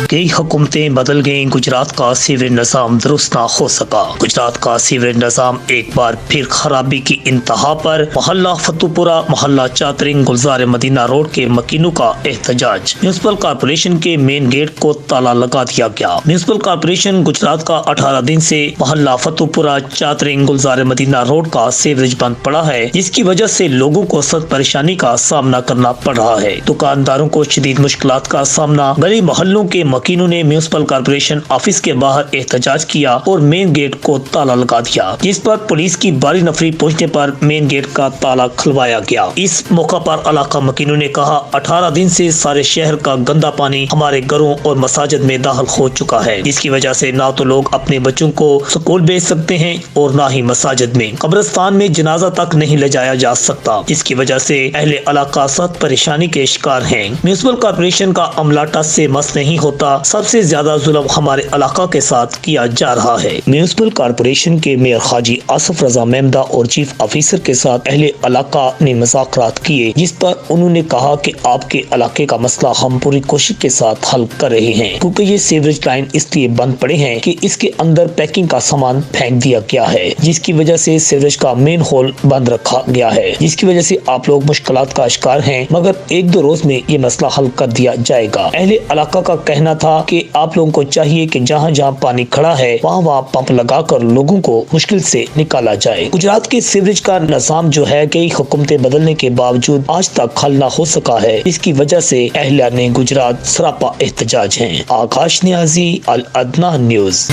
कई हुकूमतें बदल गईं, गुजरात का सीवरेज निज़ाम दुरुस्त ना हो सका। गुजरात का सीवरेज निज़ाम एक बार फिर खराबी की इंतहा पर। मोहल्ला फतुपुरा, मोहल्ला चातरिंग, गुलजार मदीना रोड के मकीनों का एहतजाज। म्यूनिसिपल कॉर्पोरेशन के मेन गेट को ताला लगा दिया गया। म्यूनिसिपल कॉर्पोरेशन गुजरात का 18 दिन से मोहल्ला फतुपुरा, चातरिंग, गुलजार मदीना रोड का सीवरेज बंद पड़ा है, जिसकी वजह से लोगों को सख्त परेशानी का सामना करना पड़ रहा है। दुकानदारों को शदीद मुश्किलात का सामना। गली मोहल्लों के मकीनों ने म्यूनिसिपल कॉर्पोरेशन ऑफिस के बाहर एहतजाज किया और मेन गेट को ताला लगा दिया, जिस पर पुलिस की भारी नफरी पहुंचने पर मेन गेट का ताला खुलवाया गया। इस मौका पर इलाका मकीनों ने कहा, 18 दिन से सारे शहर का गंदा पानी हमारे घरों और मसाजिद में दाखिल हो चुका है, जिसकी वजह से ना तो लोग अपने बच्चों को स्कूल भेज सकते हैं और ना ही मसाजिद में। कब्रिस्तान में जनाजा तक नहीं ले जाया जा सकता, जिसकी वजह से अहले इलाका सख्त परेशानी के शिकार हैं। म्यूनिसिपल कॉर्पोरेशन का अमला टस से मस नहीं होता। सबसे ज्यादा जुल्म हमारे इलाका के साथ किया जा रहा है। म्यूनिसिपल कॉर्पोरेशन के मेयर हाजी आसिफ रजा मेमदा और चीफ ऑफिसर के साथ अहले इलाका ने मुज़ाकरात किए, जिस पर उन्होंने कहा कि आपके इलाके का मसला हम पूरी कोशिश के साथ हल कर रहे हैं, क्योंकि ये सीवरेज लाइन इसलिए बंद पड़े हैं कि इसके अंदर पैकिंग का सामान फेंक दिया गया है, जिसकी वजह से सीवरेज का मेन होल बंद रखा गया है, जिसकी वजह से आप लोग मुश्किलात का शिकार हैं, मगर 1-2 रोज में ये मसला हल कर दिया जाएगा। अहले इलाका का कहना था कि आप लोगों को चाहिए कि जहाँ जहाँ पानी खड़ा है वहाँ पंप लगाकर लोगों को मुश्किल से निकाला जाए। गुजरात के सीवरेज का निज़ाम जो है कई हुकूमतें बदलने के बावजूद आज तक हल न हो सका है, इसकी वजह से अहलिया ने गुजरात सरापा एहतजाज हैं। आकाश नियाजी, अल अदना न्यूज।